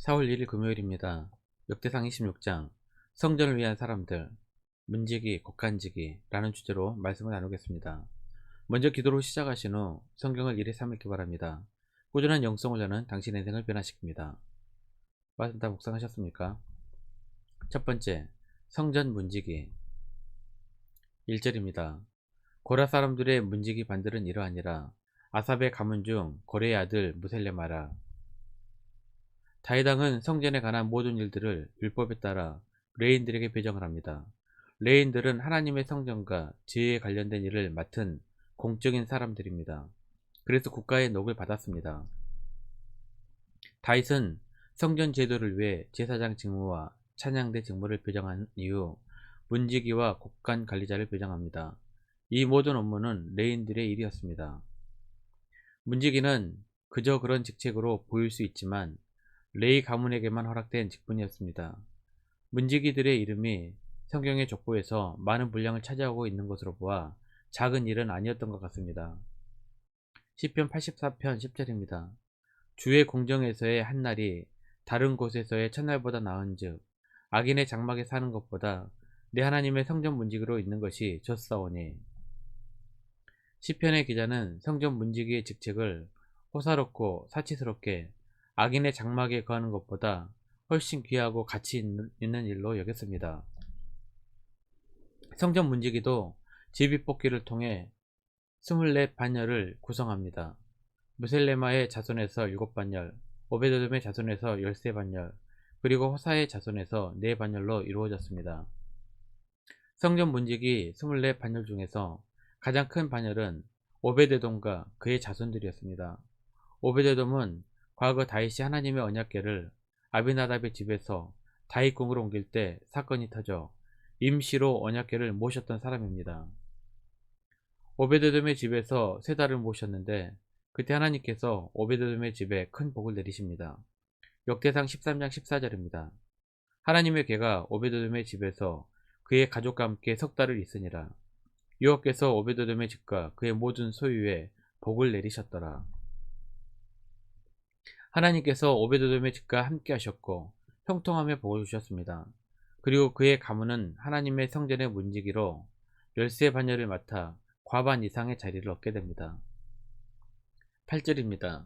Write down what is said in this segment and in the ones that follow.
4월 1일 금요일입니다. 역대상 26장 성전을 위한 사람들 문지기 곡간지기 라는 주제로 말씀을 나누겠습니다. 먼저 기도로 시작하신 후 성경을 1에 3읽기 바랍니다. 꾸준한 영성을 여는 당신의 인생을 변화시킵니다. 말씀 다 묵상하셨습니까? 첫 번째, 성전 문지기 1절입니다. 고라 사람들의 문지기 반들은 이러하니라. 아삽의 가문 중 고레의 아들 무셀레마라. 다윗왕은 성전에 관한 모든 일들을 율법에 따라 레인들에게 배정을 합니다. 레인들은 하나님의 성전과 지혜에 관련된 일을 맡은 공적인 사람들입니다. 그래서 국가의 녹을 받았습니다. 다윗은 성전 제도를 위해 제사장 직무와 찬양대 직무를 배정한 이후 문지기와 곡간 관리자를 배정합니다. 이 모든 업무는 레인들의 일이었습니다. 문지기는 그저 그런 직책으로 보일 수 있지만 레이 가문에게만 허락된 직분이었습니다. 문지기들의 이름이 성경의 족보에서 많은 분량을 차지하고 있는 것으로 보아 작은 일은 아니었던 것 같습니다. 시편 84편 10절입니다. 주의 공정에서의 한 날이 다른 곳에서의 첫날보다 나은즉 악인의 장막에 사는 것보다 내 하나님의 성전 문지기로 있는 것이 좋사오니. 시편의 기자는 성전 문지기의 직책을 호사롭고 사치스럽게 악인의 장막에 거하는 것보다 훨씬 귀하고 가치 있는 일로 여겼습니다. 성전 문지기도 제비뽑기를 통해 24반열을 구성합니다. 무셀레마의 자손에서 7반열, 오베데돔의 자손에서 13반열, 그리고 호사의 자손에서 4반열로 이루어졌습니다. 성전 문지기 24반열 중에서 가장 큰 반열은 오베데돔과 그의 자손들이었습니다. 오베데돔은 과거 다윗이 하나님의 언약궤를 아비나답의 집에서 다윗궁으로 옮길 때 사건이 터져 임시로 언약궤를 모셨던 사람입니다. 오베데돔의 집에서 3달을 모셨는데 그때 하나님께서 오베데돔의 집에 큰 복을 내리십니다. 역대상 13장 14절입니다. 하나님의 궤가 오베데돔의 집에서 그의 가족과 함께 석 달을 있으니라. 여호와께서 오베데돔의 집과 그의 모든 소유에 복을 내리셨더라. 하나님께서 오베데돔의 집과 함께 하셨고 형통함에 복을 주셨습니다. 그리고 그의 가문은 하나님의 성전의 문지기로 13반열을 맡아 과반 이상의 자리를 얻게 됩니다. 8절입니다.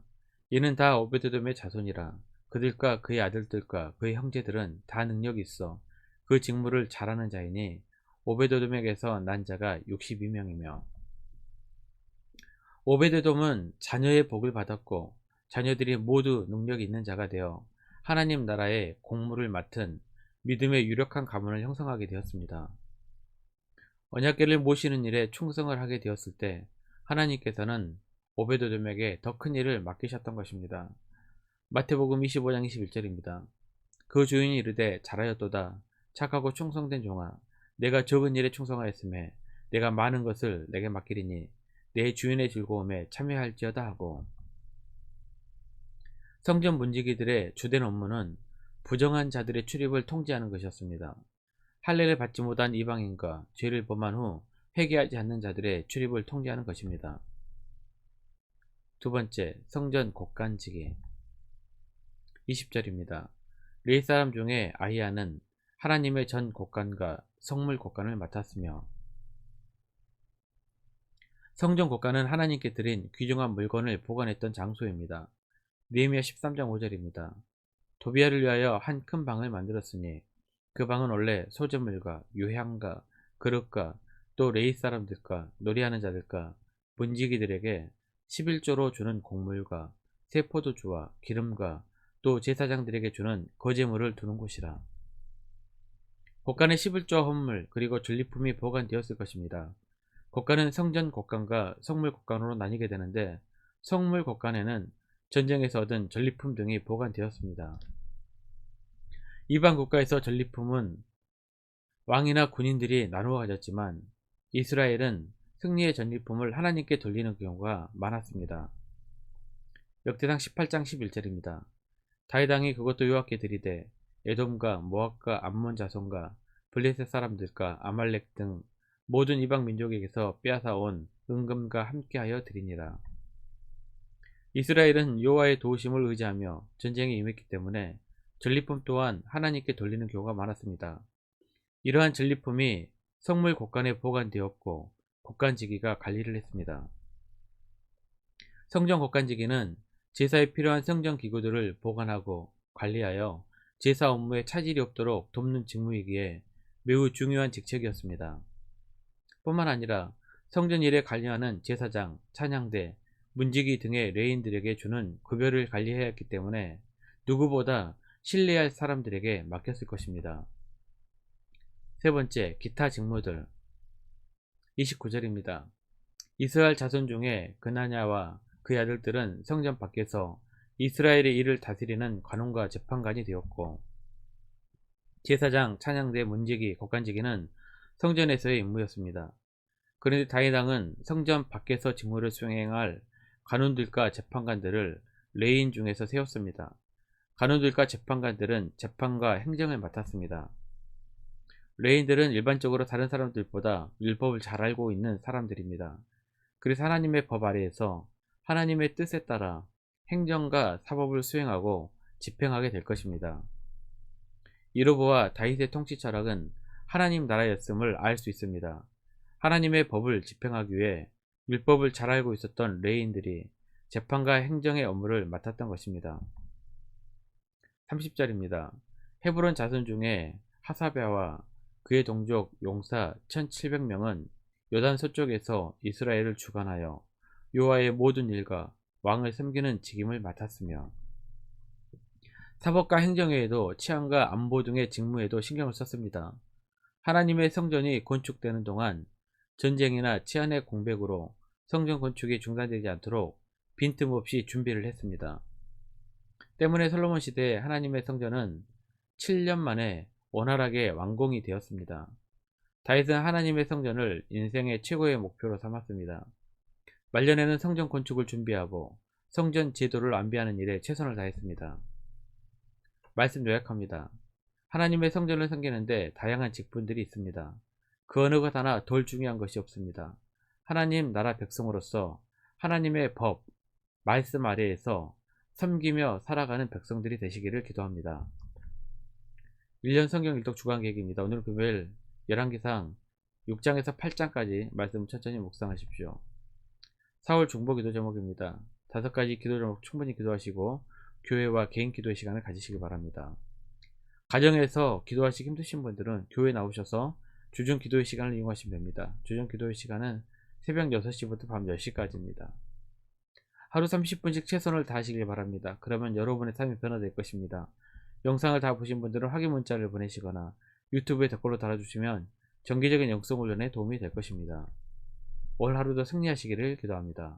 이는 다 오베데돔의 자손이라. 그들과 그의 아들들과 그의 형제들은 다 능력이 있어 그 직무를 잘하는 자이니 오베데돔에게서 난 자가 62명이며 오베데돔은 자녀의 복을 받았고 자녀들이 모두 능력이 있는 자가 되어 하나님 나라의 공무를 맡은 믿음의 유력한 가문을 형성하게 되었습니다. 언약궤를 모시는 일에 충성을 하게 되었을 때 하나님께서는 오베데돔에게 더 큰 일을 맡기셨던 것입니다. 마태복음 25장 21절입니다. 그 주인이 이르되 잘하였도다. 착하고 충성된 종아, 내가 적은 일에 충성하였음에 내가 많은 것을 내게 맡기리니 내 주인의 즐거움에 참여할지어다 하고. 성전 문지기들의 주된 업무는 부정한 자들의 출입을 통제하는 것이었습니다. 할례를 받지 못한 이방인과 죄를 범한 후 회개하지 않는 자들의 출입을 통제하는 것입니다. 두 번째, 성전 곡간지기 20절입니다. 레위 사람 중에 아히야는 하나님의 전 곡간과 성물 곡간을 맡았으며, 성전 곡간은 하나님께 드린 귀중한 물건을 보관했던 장소입니다. 느헤미야 13장 5절입니다. 도비아를 위하여 한 큰 방을 만들었으니 그 방은 원래 소재물과 유향과 그릇과 또 레위 사람들과 놀이하는 자들과 문지기들에게 11조로 주는 곡물과 새 포도주와 기름과 또 제사장들에게 주는 거제물을 두는 곳이라. 곡간에 11조와 헌물 그리고 전리품이 보관되었을 것입니다. 곡간은 성전 곡간과 성물 곡간으로 나뉘게 되는데 성물 곡간에는 전쟁에서 얻은 전리품 등이 보관되었습니다. 이방 국가에서 전리품은 왕이나 군인들이 나누어 가졌지만 이스라엘은 승리의 전리품을 하나님께 돌리는 경우가 많았습니다. 역대상 18장 11절입니다. 다윗 왕이 그것도 여호와께 드리되 에돔과 모압과 암몬 자손과 블레셋 사람들과 아말렉 등 모든 이방 민족에게서 빼앗아 온 은금과 함께하여 드리니라. 이스라엘은 여호와의 도우심을 의지하며 전쟁에 임했기 때문에 전리품 또한 하나님께 돌리는 경우가 많았습니다. 이러한 전리품이 성물 곳간에 보관되었고 곳간지기가 관리를 했습니다. 성전 곳간지기는 제사에 필요한 성전 기구들을 보관하고 관리하여 제사 업무에 차질이 없도록 돕는 직무이기에 매우 중요한 직책이었습니다. 뿐만 아니라 성전 일에 관여하는 제사장, 찬양대, 문지기 등의 레인들에게 주는 급여를 관리해야 했기 때문에 누구보다 신뢰할 사람들에게 맡겼을 것입니다. 세 번째, 기타 직무들. 29절입니다. 이스라엘 자손 중에 그나냐와 그의 아들들은 성전 밖에서 이스라엘의 일을 다스리는 관원과 재판관이 되었고, 제사장, 찬양대, 문지기, 곡간지기는 성전에서의 임무였습니다. 그런데 다윗 왕은 성전 밖에서 직무를 수행할 관원들과 재판관들을 레인 중에서 세웠습니다. 관원들과 재판관들은 재판과 행정을 맡았습니다. 레인들은 일반적으로 다른 사람들보다 율법을 잘 알고 있는 사람들입니다. 그래서 하나님의 법 아래에서 하나님의 뜻에 따라 행정과 사법을 수행하고 집행하게 될 것입니다. 이로 보아 다윗의 통치 철학은 하나님 나라였음을 알 수 있습니다. 하나님의 법을 집행하기 위해 율법을 잘 알고 있었던 레인들이 재판과 행정의 업무를 맡았던 것입니다. 30절입니다. 헤브론 자손 중에 하사랴와 그의 동족 용사 1700명은 요단 서쪽에서 이스라엘을 주관하여 여호와의 모든 일과 왕을 섬기는 직임을 맡았으며, 사법과 행정 외에도 치안과 안보 등의 직무에도 신경을 썼습니다. 하나님의 성전이 건축되는 동안 전쟁이나 치안의 공백으로 성전 건축이 중단되지 않도록 빈틈없이 준비를 했습니다. 때문에 솔로몬 시대에 하나님의 성전은 7년 만에 원활하게 완공이 되었습니다. 다윗은 하나님의 성전을 인생의 최고의 목표로 삼았습니다. 말년에는 성전 건축을 준비하고 성전 제도를 안비하는 일에 최선을 다했습니다. 말씀 요약합니다. 하나님의 성전을 섬기는데 다양한 직분들이 있습니다. 그 어느 것 하나 덜 중요한 것이 없습니다. 하나님 나라 백성으로서 하나님의 법, 말씀 아래에서 섬기며 살아가는 백성들이 되시기를 기도합니다. 1년 성경 일독 주간 계획입니다. 오늘 금요일 열왕기상 6장에서 8장까지 말씀 천천히 묵상하십시오. 4월 중보 기도 제목입니다. 5가지 기도 제목 충분히 기도하시고 교회와 개인 기도의 시간을 가지시기 바랍니다. 가정에서 기도하시기 힘드신 분들은 교회 나오셔서 주중 기도의 시간을 이용하시면 됩니다. 주중 기도의 시간은 새벽 6시부터 밤 10시까지입니다. 하루 30분씩 최선을 다하시길 바랍니다. 그러면 여러분의 삶이 변화될 것입니다. 영상을 다 보신 분들은 확인 문자를 보내시거나 유튜브에 댓글로 달아주시면 정기적인 영성 훈련에 도움이 될 것입니다. 올 하루도 승리하시기를 기도합니다.